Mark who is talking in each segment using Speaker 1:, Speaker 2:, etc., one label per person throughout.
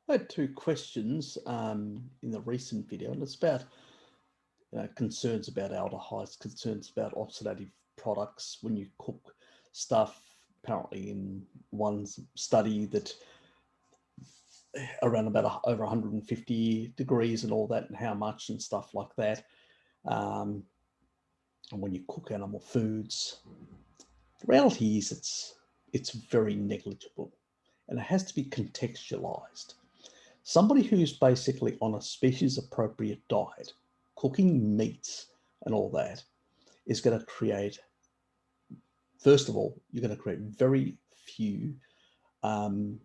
Speaker 1: I had two questions in the recent video, and it's about concerns about aldehydes, concerns about oxidative products when you cook stuff. Apparently, in one study that around about over 150 degrees and all that, and how much and stuff like that. Um, and when you cook animal foods, the reality is it's very negligible, and it has to be contextualized. Somebody who's basically on a species appropriate diet, cooking meats and all that, is going to create, first of all, you're going to create very few um,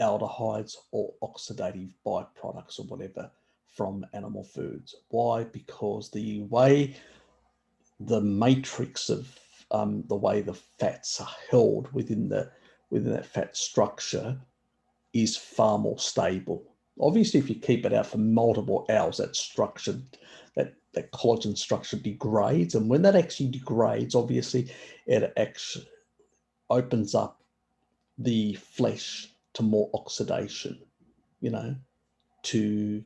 Speaker 1: aldehydes or oxidative byproducts or whatever from animal foods. Why? Because the way the matrix of the way the fats are held within that fat structure is far more stable. Obviously, if you keep it out for multiple hours, that structure, that collagen structure degrades. And when that actually degrades, obviously, it actually opens up the flesh to more oxidation, you know, to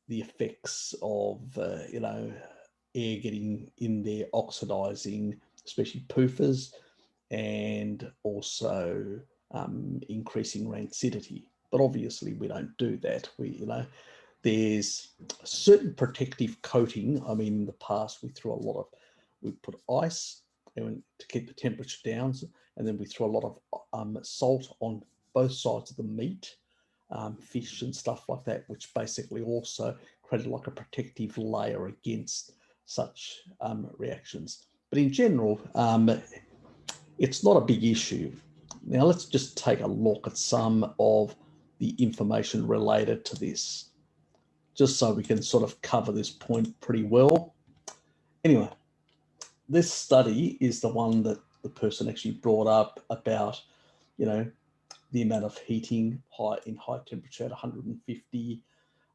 Speaker 1: the effects of, air getting in there, oxidizing, especially PUFAs, and also increasing rancidity. But obviously, we don't do that. There's a certain protective coating. I mean, in the past, we put ice to keep the temperature down, and then we throw a lot of salt on both sides of the meat, fish and stuff like that, which basically also created like a protective layer against such reactions. But in general, it's not a big issue. Now let's just take a look at some of the information related to this, just so we can sort of cover this point pretty well. Anyway, this study is the one that the person actually brought up about, you know, the amount of heating in high temperature at 150,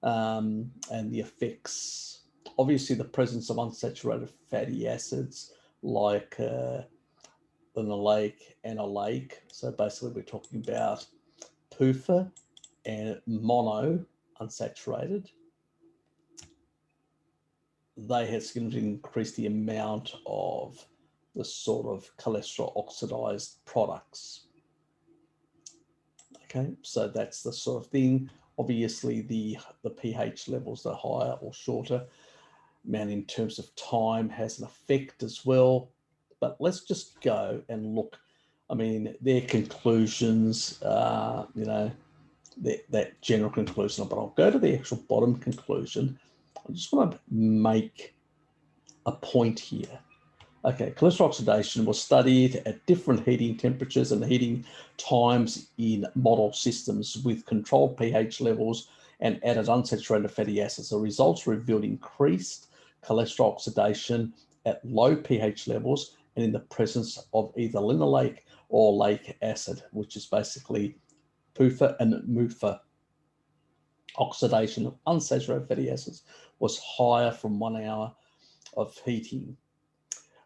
Speaker 1: and the effects. Obviously, the presence of unsaturated fatty acids like linoleic and oleic. So basically, we're talking about PUFA and mono unsaturated. They have significantly increased the amount of the sort of cholesterol oxidized products. Okay, so that's the sort of thing. Obviously, the pH levels are higher or shorter. Man, in terms of time, has an effect as well. But let's just go and look. I mean, their conclusions, that general conclusion, but I'll go to the actual bottom conclusion. I just want to make a point here. Okay, cholesterol oxidation was studied at different heating temperatures and heating times in model systems with controlled pH levels and added unsaturated fatty acids. The results revealed increased cholesterol oxidation at low pH levels and in the presence of either linoleic or oleic acid, which is basically PUFA and MUFA. Oxidation of unsaturated fatty acids was higher from 1 hour of heating,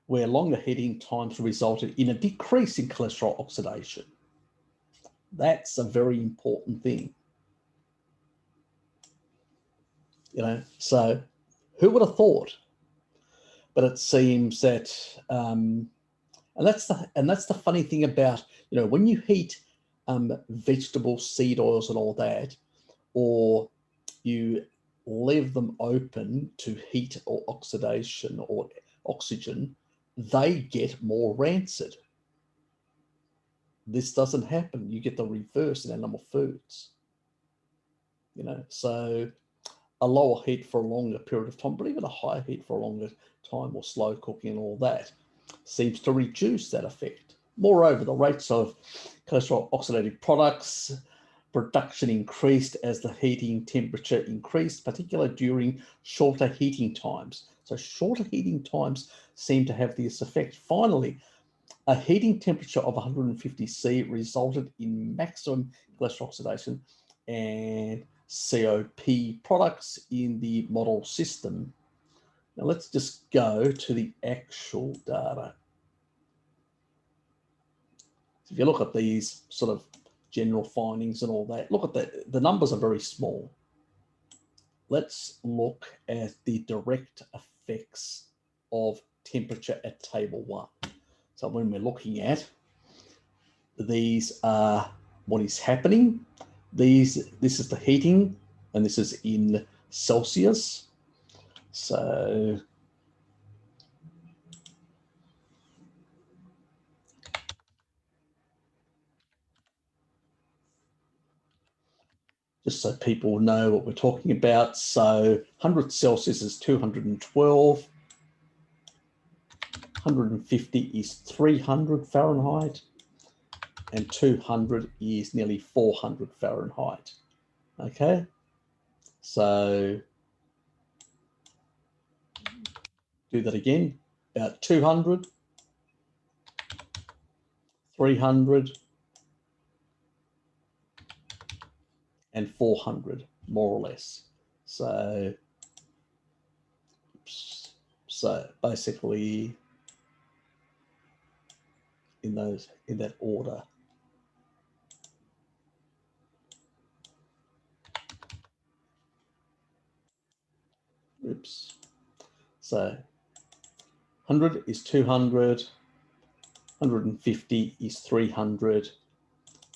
Speaker 1: where longer heating times resulted in a decrease in cholesterol oxidation. That's a very important thing. So who would have thought? But it seems that, and that's the funny thing about, when you heat vegetable seed oils and all that, or you leave them open to heat or oxidation or oxygen, they get more rancid. This doesn't happen. You get the reverse in animal foods. So a lower heat for a longer period of time, but even a higher heat for a longer time or slow cooking and all that seems to reduce that effect. Moreover, the rates of cholesterol oxidative products production increased as the heating temperature increased, particularly during shorter heating times. So shorter heating times seem to have this effect. Finally, a heating temperature of 150 C resulted in maximum cholesterol oxidation and COP products in the model system. Now let's just go to the actual data. If you look at these sort of general findings and all that. Look at the numbers are very small. Let's look at the direct effects of temperature at table 1. So when we're looking at these are what is happening. This is the heating, and this is in Celsius. So just so people know what we're talking about. So 100 Celsius is 212. 150 is 300 Fahrenheit. And 200 is nearly 400 Fahrenheit. Okay. So do that again. About 200, 300, and 400, more or less. So basically in that order. Oops. So 100 is 200, 150 is 300,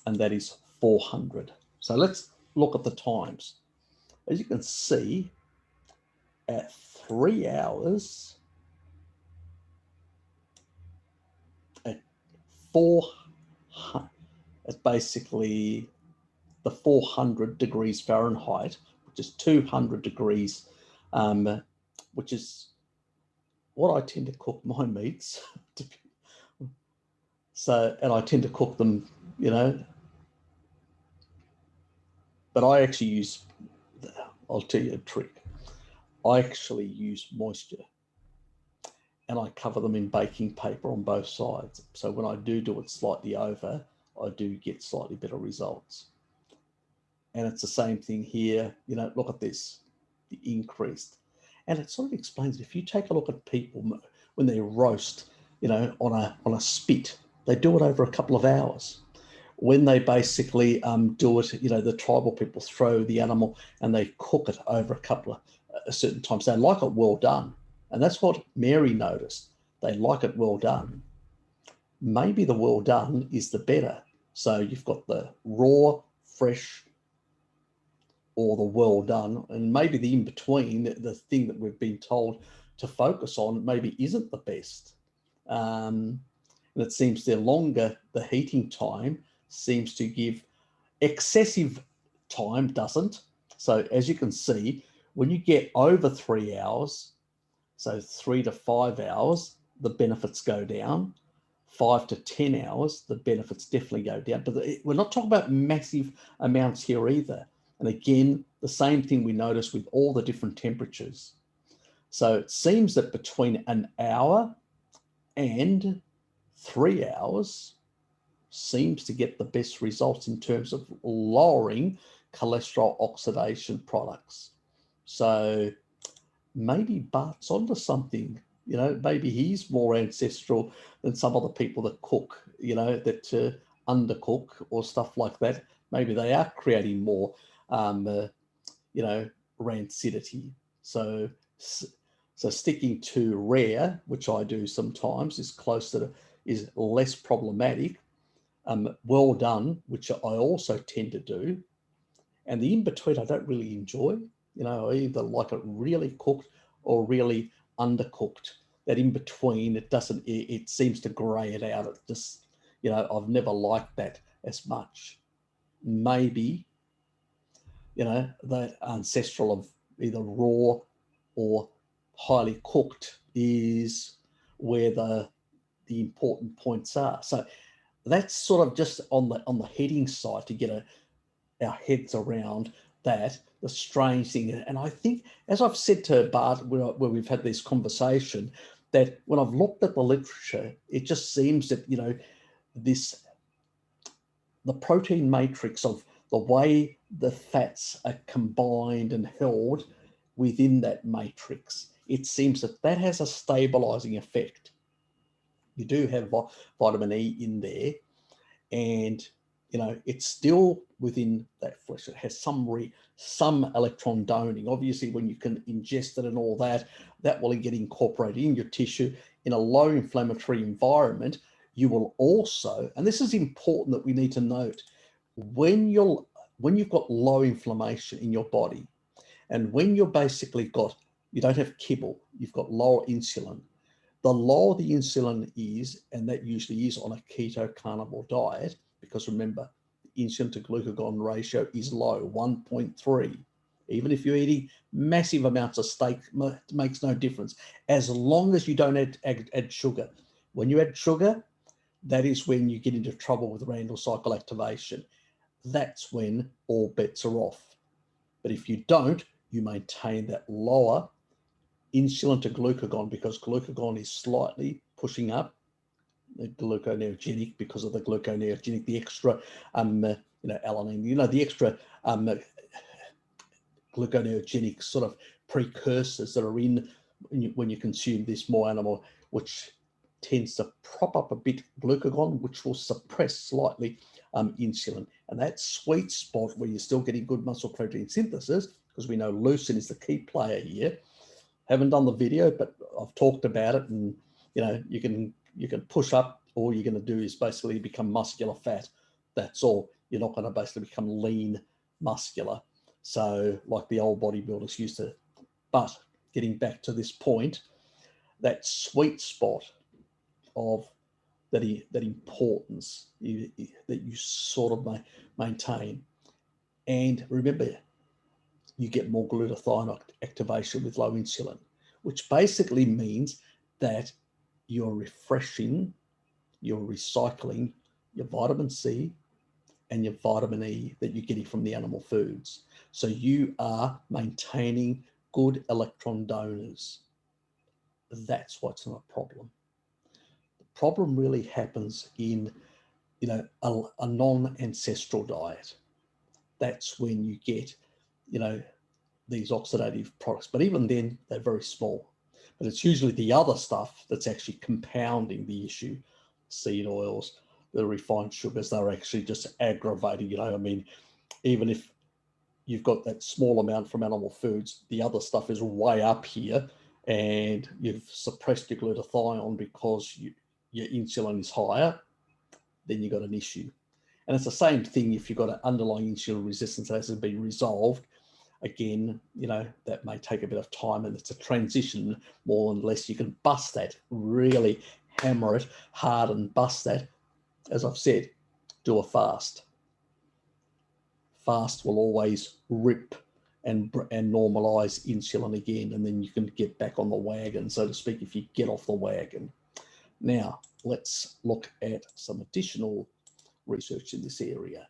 Speaker 1: and that is 400. So let's look at the times. As you can see, at 3 hours, at 400, it's basically the 400 degrees Fahrenheit, which is 200 degrees, which is what I tend to cook my meats. So, and I tend to cook them, you know, but I actually use, I'll tell you a trick. I actually use moisture, and I cover them in baking paper on both sides. So when I do it slightly over, I do get slightly better results. And it's the same thing here. You know, look at this, the increased. And it sort of explains, if you take a look at people when they roast, you know, on a spit, they do it over a couple of hours. When they basically do it, you know, the tribal people throw the animal and they cook it over a certain times. They like it well done. And that's what Mary noticed. They like it well done. Maybe the well done is the better. So you've got the raw, fresh, or the well done, and maybe the in between, the thing that we've been told to focus on, maybe isn't the best. And it seems the longer the heating time seems to give excessive time, doesn't. So as you can see, when you get over 3 hours, so 3 to 5 hours, the benefits go down. 5 to 10 hours, the benefits definitely go down. But we're not talking about massive amounts here either. And again, the same thing we notice with all the different temperatures. So it seems that between an hour and 3 hours seems to get the best results in terms of lowering cholesterol oxidation products. So maybe Bart's onto something. You know, maybe he's more ancestral than some other people that cook, you know, that undercook or stuff like that. Maybe they are creating more, you know, rancidity. So sticking to rare, which I do sometimes, is closer to, is less problematic. Well done, which I also tend to do. And the in-between I don't really enjoy. You know, I either like it really cooked or really undercooked. That in between, it seems to grey it out. It just, you know, I've never liked that as much. Maybe, you know, that ancestral of either raw or highly cooked is where the important points are. So that's sort of just on the heating side to get our heads around that, the strange thing. And I think, as I've said to Bart, where we've had this conversation, that when I've looked at the literature, it just seems that, you know, the protein matrix of the way the fats are combined and held within that matrix, it seems that has a stabilizing effect. You do have vitamin E in there, and it's still within that flesh. It has some electron doning. Obviously, when you can ingest it and all that, that will get incorporated in your tissue. In a low inflammatory environment, you will also, and this is important that we need to note, when you've got low inflammation in your body, and when you don't have kibble, you've got lower insulin. The lower the insulin is, and that usually is on a keto carnivore diet, because remember, the insulin to glucagon ratio is low, 1.3. Even if you're eating massive amounts of steak, it makes no difference, as long as you don't add sugar. When you add sugar, that is when you get into trouble with Randle cycle activation. That's when all bets are off. But if you don't, you maintain that lower insulin to glucagon, because glucagon is slightly pushing up the gluconeogenic, because of the gluconeogenic, the extra alanine, the extra gluconeogenic sort of precursors that are in when you consume this more animal, which tends to prop up a bit glucagon, which will suppress slightly insulin. And that sweet spot where you're still getting good muscle protein synthesis, because we know leucine is the key player here. Haven't done the video, but I've talked about it, and you can push up. All you're going to do is basically become muscular fat. That's all. You're not going to basically become lean muscular. So like the old bodybuilders used to. But getting back to this point, that sweet spot of that importance that you sort of maintain. And remember, you get more glutathione activation with low insulin, which basically means that you're refreshing, you're recycling your vitamin C and your vitamin E that you're getting from the animal foods. So you are maintaining good electron donors. That's what's not a problem. The problem really happens in a non-ancestral diet. That's when you get these oxidative products, but even then they're very small. But it's usually the other stuff that's actually compounding the issue. Seed oils, the refined sugars, they're actually just aggravating. Even if you've got that small amount from animal foods, the other stuff is way up here, and you've suppressed your glutathione because your insulin is higher, then you've got an issue. And it's the same thing if you've got an underlying insulin resistance that hasn't been resolved. Again, that may take a bit of time, and it's a transition more and less. You can bust that, really hammer it hard and bust that. As I've said, do a fast. Fast will always rip and normalize insulin again, and then you can get back on the wagon, so to speak, if you get off the wagon. Now, let's look at some additional research in this area.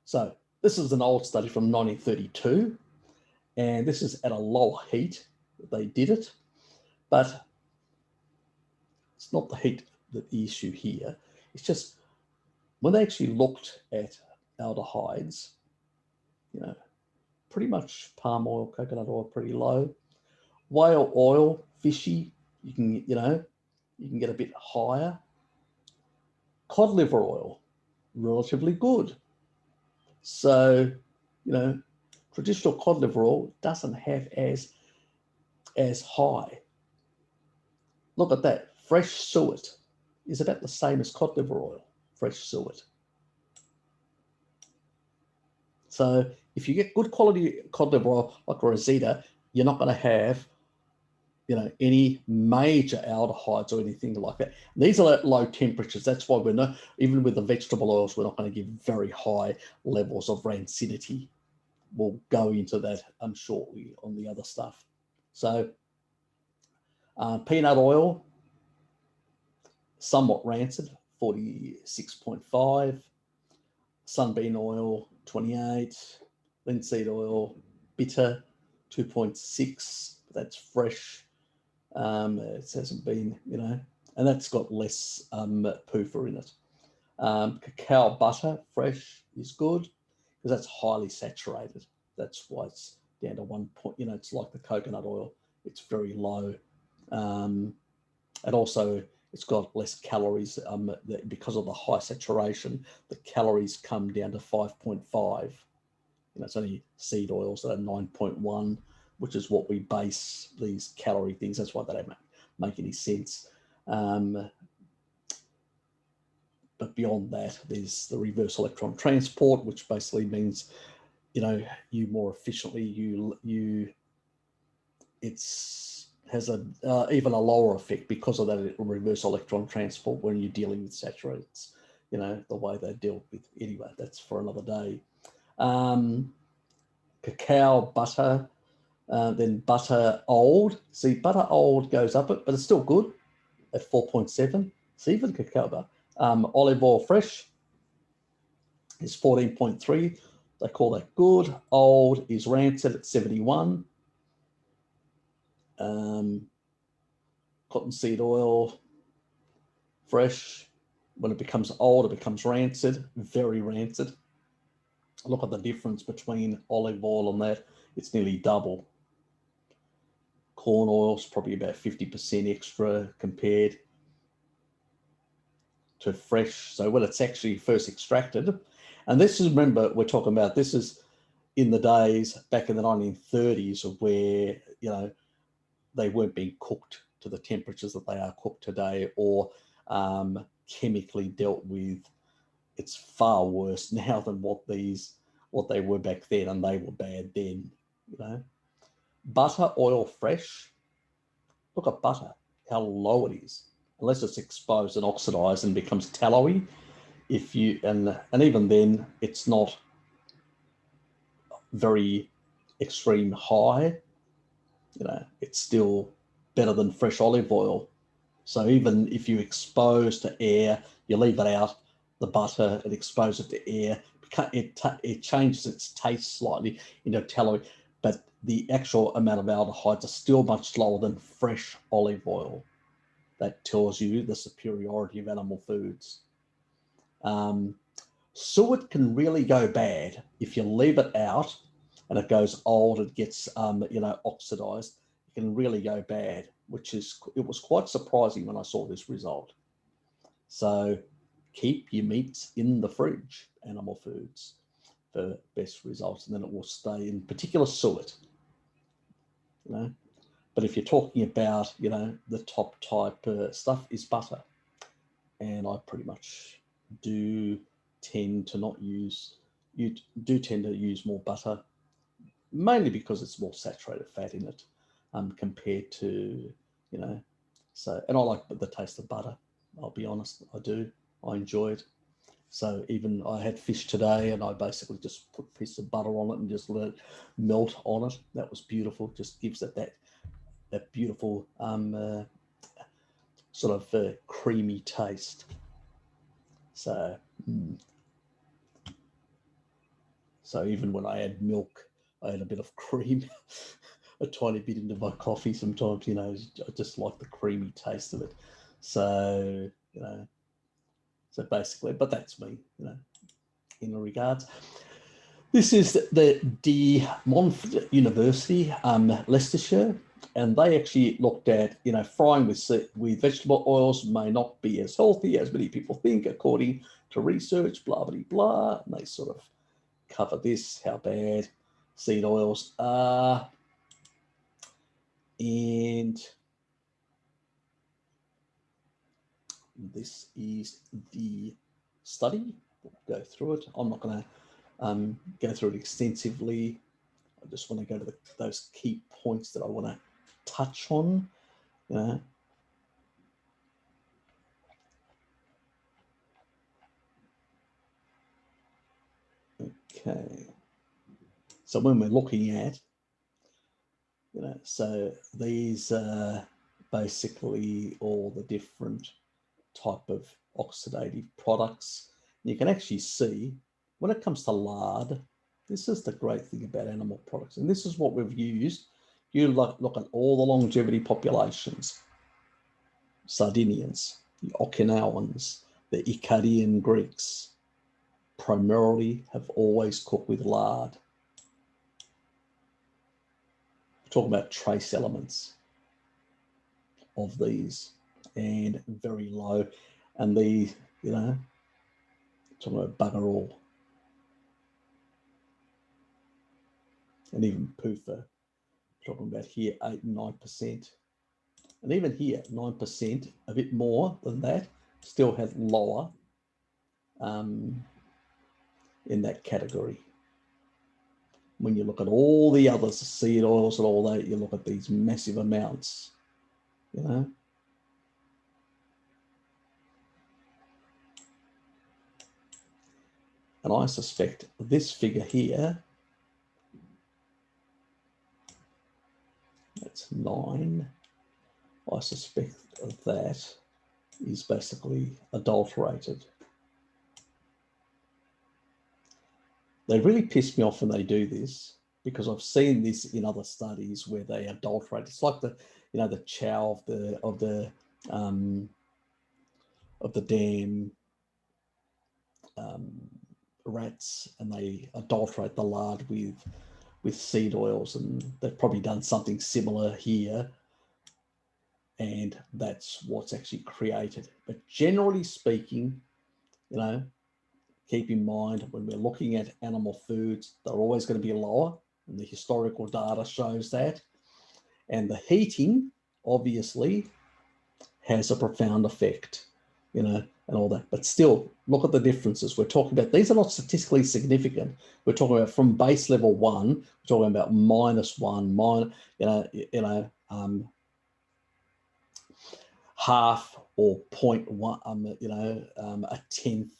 Speaker 1: So this is an old study from 1932, and this is at a low heat that they did it, but it's not the heat that the issue here. It's just when they actually looked at aldehydes, pretty much palm oil, coconut oil, pretty low. Whale oil, fishy, you can get a bit higher. Cod liver oil, relatively good. So, traditional cod liver oil doesn't have as high. Look at that. Fresh suet is about the same as cod liver oil, fresh suet. So if you get good quality cod liver oil like Rosita, you're not going to have any major aldehydes or anything like that. These are at low temperatures. That's why we're not, even with the vegetable oils, we're not going to give very high levels of rancidity. We'll go into that shortly on the other stuff. So peanut oil, somewhat rancid, 46.5. Sunbeam oil, 28. Linseed oil, bitter, 2.6. That's fresh. It hasn't been, and that's got less PUFA in it. Cacao butter, fresh, is good because that's highly saturated. That's why it's down to 1 point. It's like the coconut oil. It's very low. And also it's got less calories because of the high saturation. The calories come down to 5.5. It's only seed oils that are 9.1, which is what we base these calorie things. That's why they don't make any sense. But beyond that, there's the reverse electron transport, which basically means, you more efficiently, has even a lower effect because of that reverse electron transport when you're dealing with saturates, the way they deal with. Anyway, that's for another day. Cacao butter, then butter old. See, butter old goes up, but it's still good at 4.7. See, even cacao butter. Olive oil fresh is 14.3. They call that good. Old is rancid at 71. Cottonseed oil fresh, when it becomes old, it becomes rancid, very rancid. Look at the difference between olive oil and that. It's nearly double. Corn oil is probably about 50% extra compared to fresh. So when it's actually first extracted, and this is, remember, we're talking about, this is in the days back in the 1930s of where, they weren't being cooked to the temperatures that they are cooked today, or chemically dealt with. It's far worse now than what they were back then, and they were bad then. Butter oil fresh. Look at butter, how low it is. Unless it's exposed and oxidized and becomes tallowy. And even then, it's not very extreme high. It's still better than fresh olive oil. So even if you expose to air, you leave it out, the butter, and expose it to air, it changes its taste slightly into tallowy, but the actual amount of aldehydes are still much lower than fresh olive oil. That tells you the superiority of animal foods. Suet can really go bad if you leave it out and it goes old, it gets oxidized. It can really go bad, it was quite surprising when I saw this result. So keep your meats in the fridge, animal foods, for best results, and then it will stay, in particular suet. But if you're talking about, the top type stuff is butter. And I pretty much do tend to use more butter, mainly because it's more saturated fat in it, compared to, so, and I like the taste of butter. I'll be honest, I do. I enjoy it. So even I had fish today, and I basically just put a piece of butter on it and just let it melt on it. That was beautiful. Just gives it that beautiful sort of creamy taste. So, so even when I add milk, I add a bit of cream, a tiny bit into my coffee sometimes. I just like the creamy taste of it. So, so basically, but that's me, in regards. This is the De Montfort University, Leicestershire, and they actually looked at, frying with vegetable oils may not be as healthy as many people think, according to research, blah, blah, blah. And they sort of cover this, how bad seed oils are. And this is the study. We'll go through it. I'm not going to go through it extensively. I just want to go to those key points that I want to touch on. Okay. So when we're looking at, so these are basically all the different type of oxidative products. You can actually see when it comes to lard, this is the great thing about animal products. And this is what we've used. You look at all the longevity populations, Sardinians, the Okinawans, the Ikkadian Greeks, primarily have always cooked with lard. We're talking about trace elements of these. and very low. And the, you know, talking about bugger all. And even PUFA, talking about here, 8 and 9%. And even here, 9%, a bit more than that, still have lower in that category. When you look at all the others, seed oils and all that, you look at these massive amounts, you know. And I suspect this figure here, that's 9, I suspect that is basically adulterated. They really piss me off when they do this, because I've seen this in other studies where they adulterate. It's like the, you know, the chow of the damn rats, and they adulterate the lard with seed oils, and they've probably done something similar here, and that's what's actually created. But generally speaking, you know, keep in mind when we're looking at animal foods, they're always going to be lower, and the historical data shows that. And the heating obviously has a profound effect, you know, and all that. But still, look at the differences. We're talking about, these are not statistically significant. We're talking about from base level 1, we're talking about -1, half or 0.1, a tenth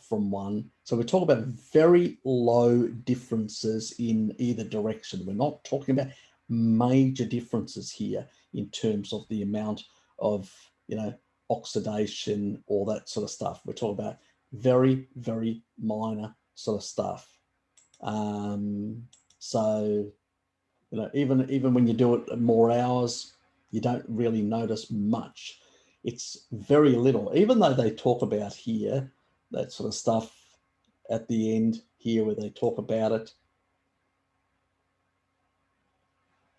Speaker 1: from 1. So we're talking about very low differences in either direction. We're not talking about major differences here in terms of the amount of, you know, oxidation, all that sort of stuff. We're talking about very, very minor sort of stuff. So, you know, even when you do it more hours, you don't really notice much. It's very little, even though they talk about here, that sort of stuff at the end here where they talk about it,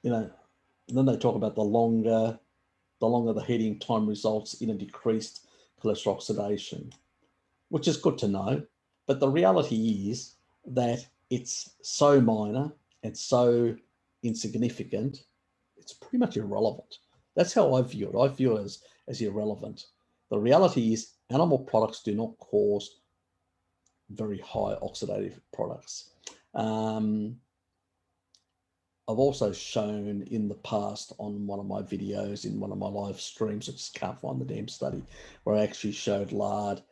Speaker 1: you know, and then they talk about the longer the heating time results in a decreased cholesterol oxidation, which is good to know. But the reality is that it's so minor and so insignificant, it's pretty much irrelevant. That's how I view it. I view it as irrelevant. The reality is animal products do not cause very high oxidative products. I've also shown in the past on one of my videos, in one of my live streams, I just can't find the damn study, where I actually showed lard,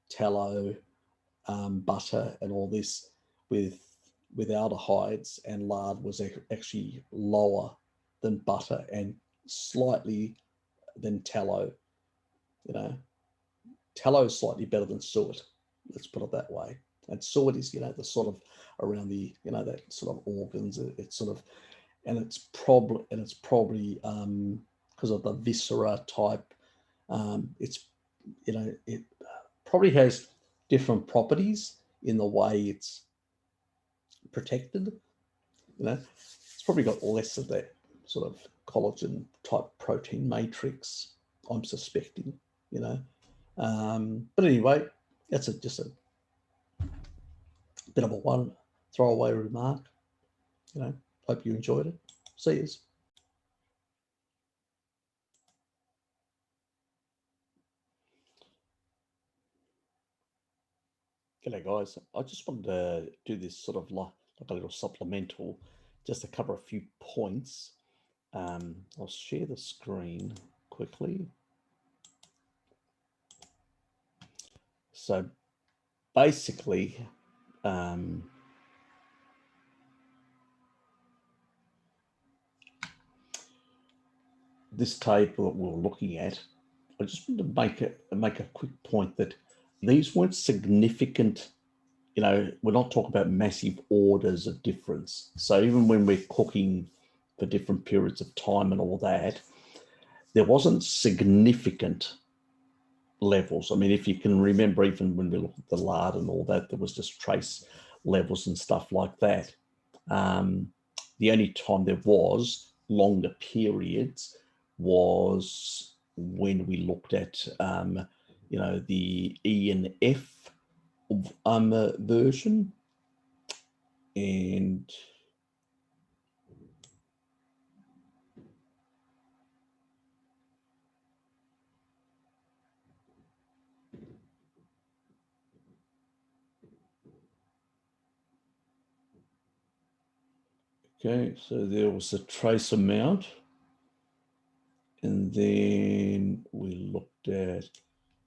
Speaker 1: tallow, butter and all this with aldehydes, and lard was actually lower than butter and slightly than tallow. You know, tallow is slightly better than suet, let's put it that way. And suet is, you know, the sort of around the, you know, that sort of organs, it's sort of, and it's probably because of the viscera type, it's, you know, it probably has different properties in the way it's protected. You know, it's probably got less of that sort of collagen type protein matrix, I'm suspecting, you know. But anyway, that's just a bit of a one throwaway remark. You know, hope you enjoyed it. See yous. G'day guys, I just wanted to do this sort of like a little supplemental, just to cover a few points. I'll share the screen quickly. So basically, this table that we're looking at, I just want to make a quick point that these weren't significant. You know, we're not talking about massive orders of difference. So even when we're cooking for different periods of time and all that, there wasn't significant levels. I mean, if you can remember, even when we looked at the lard and all that, there was just trace levels and stuff like that. The only time there was longer periods was when we looked at, the E and F version. And okay, so there was a trace amount. And then we looked at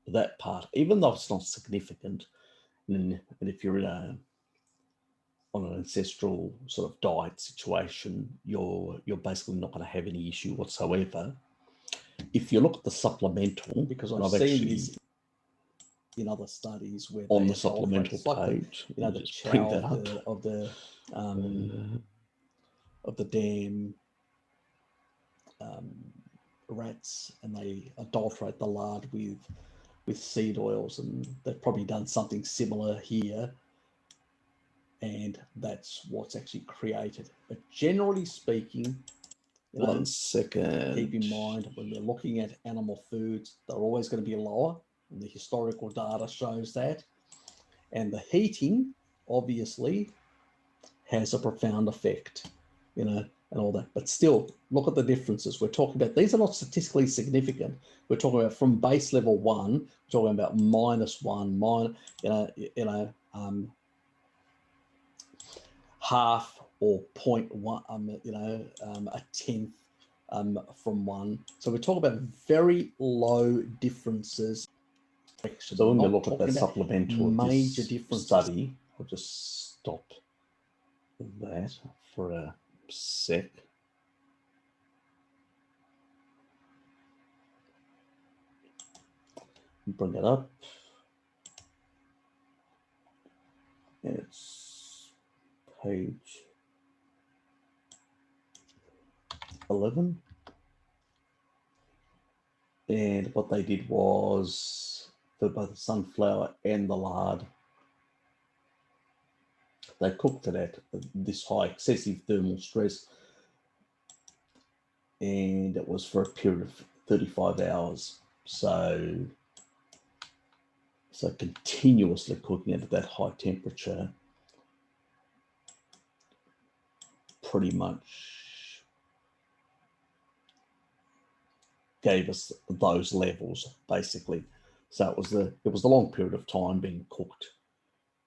Speaker 1: that part, even though it's not significant. And if you're on an ancestral sort of diet situation, you're basically not going to have any issue whatsoever. If you look at the supplemental,
Speaker 2: because I've seen this in other studies where
Speaker 1: on the supplemental page,
Speaker 2: like the chow of the dam rats, and they adulterate the lard with seed oils, and they've probably done something similar here, and that's what's actually created. But generally speaking,
Speaker 1: 1 second.
Speaker 2: Keep in mind, when we're looking at animal foods, they're always going to be lower, and the historical data shows that. And the heating, obviously, has a profound effect, and all that. But still, look at the differences. We're talking about, these are not statistically significant. We're talking about from base level 1, we're talking about -1, half or 0.1, a tenth from 1. So we're talking about very low differences.
Speaker 1: So when we look at the supplemental
Speaker 2: major differences.
Speaker 1: Study, I'll just stop that for a sec. Bring it up. It's page 11. And what they did was, for both the sunflower and the lard, they cooked it at this high excessive thermal stress, and it was for a period of 35 hours. So continuously cooking it at that high temperature pretty much gave us those levels, basically. So it was the long period of time being cooked,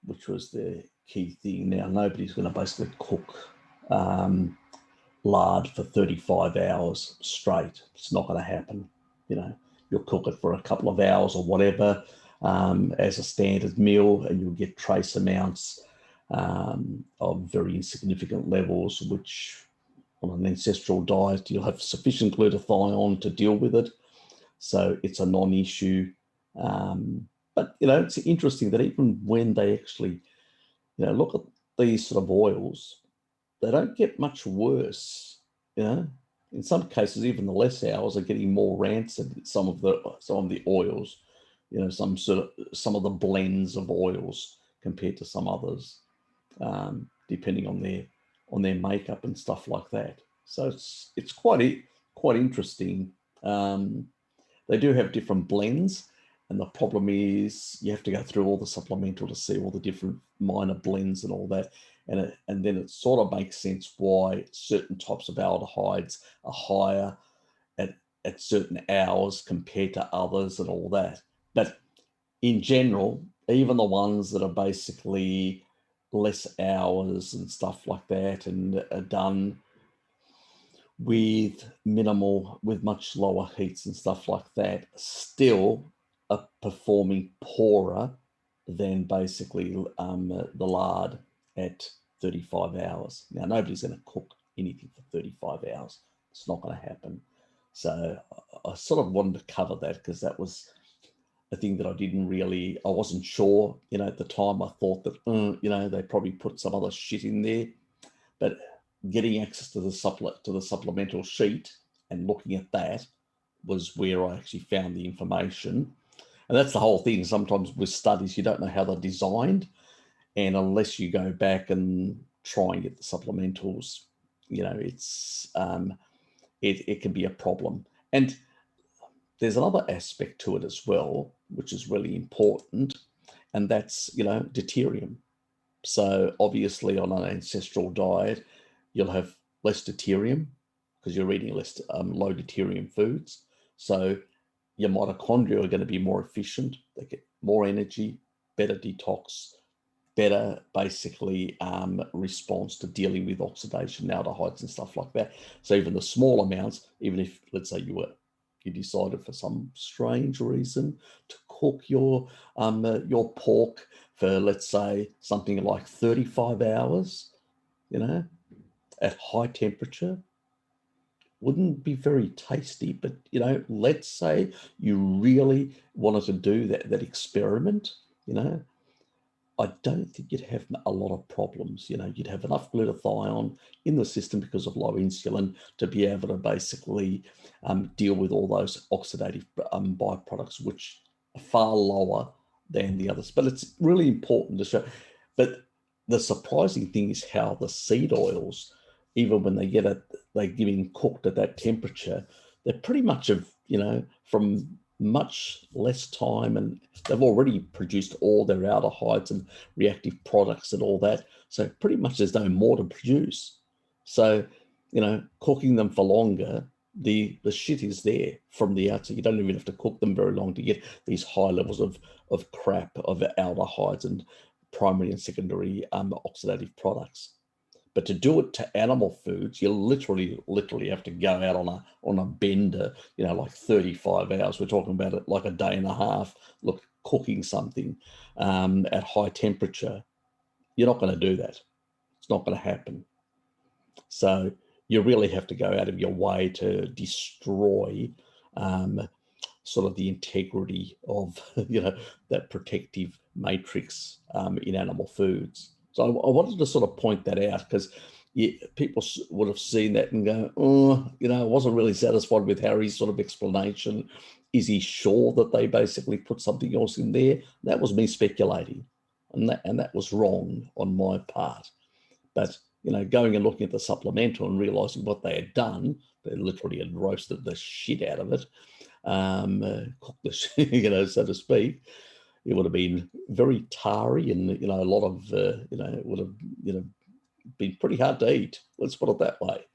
Speaker 1: which was the key thing. Now, nobody's going to basically cook lard for 35 hours straight. It's not going to happen. You'll cook it for a couple of hours or whatever as a standard meal, and you'll get trace amounts of very insignificant levels, which on an ancestral diet, you'll have sufficient glutathione to deal with it. So it's a non-issue. But, it's interesting that even when they actually, look at these sort of oils, they don't get much worse. In some cases, even the less hours are getting more rancid. Some of the oils, some of the blends of oils compared to some others, depending on their makeup and stuff like that. So it's quite interesting. They do have different blends, and the problem is you have to go through all the supplemental to see all the different minor blends and all that. And then it sort of makes sense why certain types of aldehydes are higher at certain hours compared to others and all that. But in general, even the ones that are basically less hours and stuff like that and are done with much lower heats and stuff like that, still are performing poorer than basically the lard at 35 hours. Now, nobody's going to cook anything for 35 hours. It's not going to happen. So I sort of wanted to cover that because that was a thing that I wasn't sure, at the time. I thought that, they probably put some other shit in there. But getting access to the supplemental sheet and looking at that was where I actually found the information. And that's the whole thing. Sometimes with studies, you don't know how they're designed. And unless you go back and try and get the supplementals, it's it can be a problem. And there's another aspect to it as well, which is really important, and that's, deuterium. So obviously on an ancestral diet, you'll have less deuterium because you're eating less low deuterium foods. So your mitochondria are going to be more efficient. They get more energy, better detox, better basically response to dealing with oxidation, aldehydes and stuff like that. So even the small amounts, even if, let's say, you decided for some strange reason to cook your pork for, let's say, something like 35 hours, at high temperature, wouldn't be very tasty. But let's say you really wanted to do that experiment, I don't think you'd have a lot of problems. You'd have enough glutathione in the system because of low insulin to be able to basically deal with all those oxidative byproducts, which are far lower than the others. But it's really important to show. But the surprising thing is how the seed oils, even when they're getting cooked at that temperature, they're pretty much from much less time, and they've already produced all their aldehydes and reactive products and all that. So pretty much there's no more to produce. So, cooking them for longer, the shit is there from the outset. You don't even have to cook them very long to get these high levels of crap, of aldehydes and primary and secondary oxidative products. But to do it to animal foods, you literally have to go out on a bender, like 35 hours. We're talking about it like a day and a half. Look, cooking something at high temperature, you're not going to do that. It's not going to happen. So you really have to go out of your way to destroy sort of the integrity of that protective matrix in animal foods. So I wanted to sort of point that out because people would have seen that and go, oh, I wasn't really satisfied with Harry's sort of explanation. Is he sure that they basically put something else in there? That was me speculating, and that was wrong on my part. But going and looking at the supplemental and realizing what they had done, they literally had roasted the shit out of it, cooked the so to speak. It would have been very tarry, and a lot of it would have been pretty hard to eat. Let's put it that way.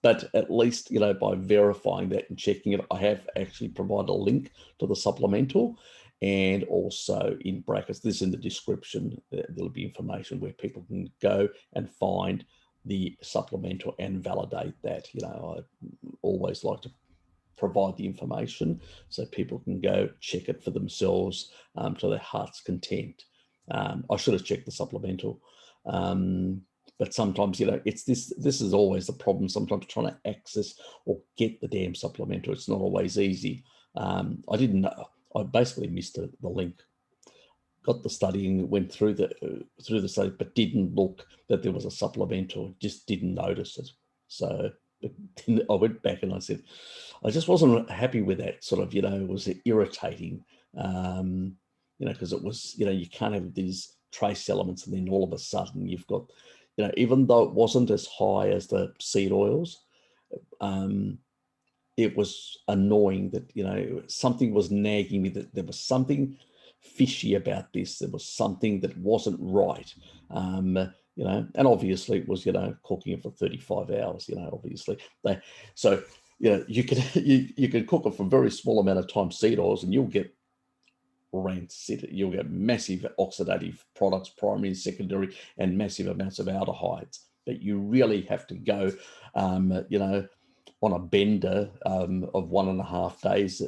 Speaker 1: But at least by verifying that and checking it, I have actually provided a link to the supplemental, and also in brackets, this in the description, there'll be information where people can go and find the supplemental and validate that. I always like to provide the information so people can go check it for themselves to their heart's content. I should have checked the supplemental, but sometimes it's this is always the problem. Sometimes trying to access or get the damn supplemental, it's not always easy. I didn't know. I basically missed the link. Got the study and went through the study, but didn't look that there was a supplemental. Just didn't notice it. So I went back and I said, I just wasn't happy with that sort of, it was irritating, because it was, you can't have these trace elements and then all of a sudden you've got, even though it wasn't as high as the seed oils, it was annoying that, something was nagging me, that there was something fishy about this. There was something that wasn't right. And obviously it was, cooking it for 35 hours, obviously. You can cook it for a very small amount of time, seed oils, and you'll get rancid. You'll get massive oxidative products, primary and secondary, and massive amounts of aldehydes. But you really have to go, on a bender of 1.5 days,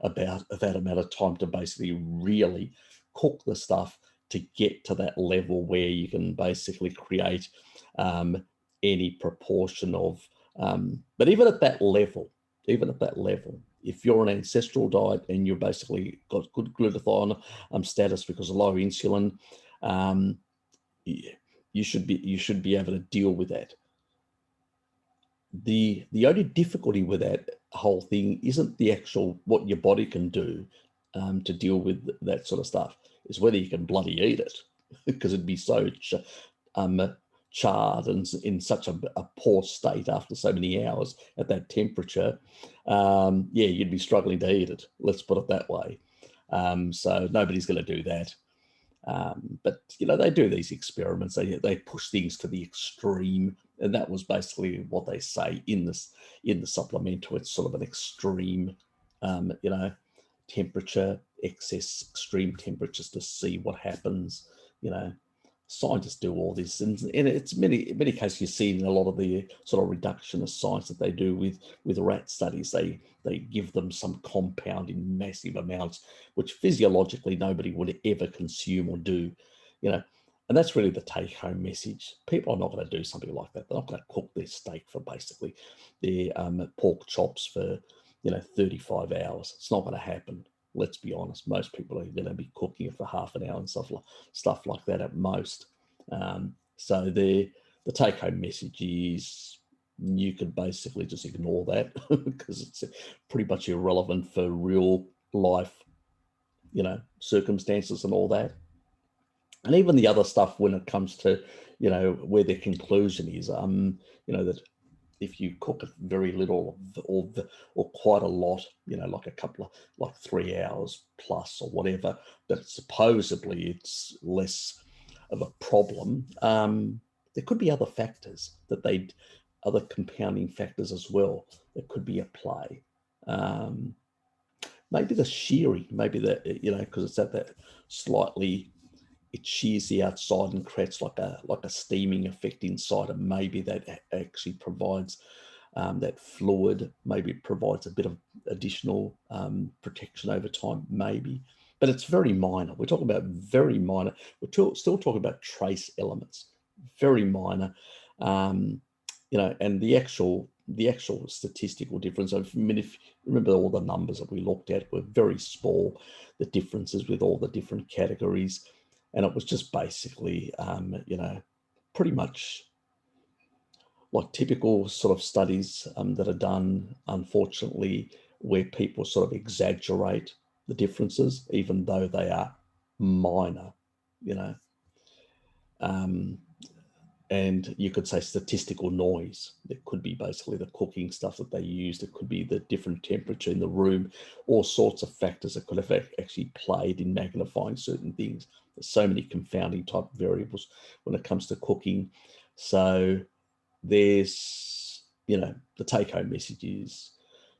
Speaker 1: about that amount of time to basically really cook the stuff to get to that level where you can basically create any proportion of, but even at that level, if you're an ancestral diet and you're basically got good glutathione status because of low insulin, you should be able to deal with that. The only difficulty with that whole thing isn't the actual what your body can do to deal with that sort of stuff. Is whether you can bloody eat it, because it'd be so charred and in such a poor state after so many hours at that temperature, yeah, you'd be struggling to eat it. Let's put it that way. So nobody's going to do that. But they do these experiments. They push things to the extreme, and that was basically what they say in the supplemental. It's sort of an extreme, temperature, excess extreme temperatures to see what happens. Scientists do all this, and it's many cases you see in a lot of the sort of reductionist science that they do with rat studies. They give them some compound in massive amounts, which physiologically nobody would ever consume or do, and that's really the take-home message. People are not going to do something like that. They're not going to cook their steak for basically their pork chops for 35 hours. It's not going to happen. Let's be honest. Most people are going to be cooking it for half an hour and stuff like that at most. So the take-home message is you could basically just ignore that because it's pretty much irrelevant for real life, circumstances and all that. And even the other stuff when it comes to, where their conclusion is, that if you cook it very little or quite a lot, like a couple of, like 3 hours plus or whatever, that supposedly it's less of a problem. There could be other factors other compounding factors as well that could be at play. Maybe the shearing, maybe that, because it's at that slightly, it shears the outside and creates like a steaming effect inside, and maybe that actually provides that fluid, maybe provides a bit of additional protection over time, maybe. But it's very minor. We're talking about very minor. We're still talking about trace elements, very minor. And the actual statistical difference. I mean, if you remember, all the numbers that we looked at were very small. The differences with all the different categories. And it was just basically, pretty much like typical sort of studies that are done, unfortunately, where people sort of exaggerate the differences, even though they are minor, and you could say statistical noise. It could be basically the cooking stuff that they used. It could be the different temperature in the room, all sorts of factors that could have actually played in magnifying certain things. There's so many confounding type variables when it comes to cooking. So there's, the take-home message is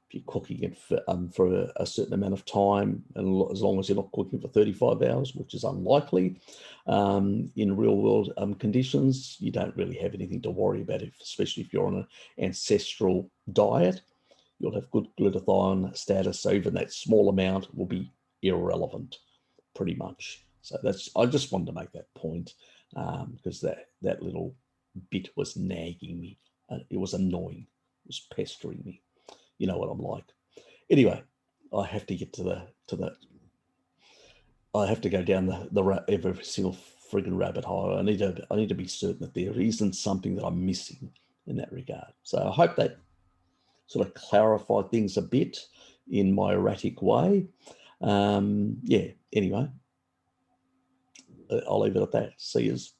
Speaker 1: if you're cooking it for a certain amount of time, and as long as you're not cooking for 35 hours, which is unlikely, in real world conditions, you don't really have anything to worry about, especially if you're on an ancestral diet. You'll have good glutathione status, so even that small amount will be irrelevant, pretty much. So I just wanted to make that point because that little bit was nagging me. It was annoying. It was pestering me. You know what I'm like. Anyway, I have to get to I have to go down every single friggin' rabbit hole. I need to be certain that there isn't something that I'm missing in that regard. So I hope that sort of clarified things a bit in my erratic way. Yeah. Anyway, I'll leave it at that. See yous.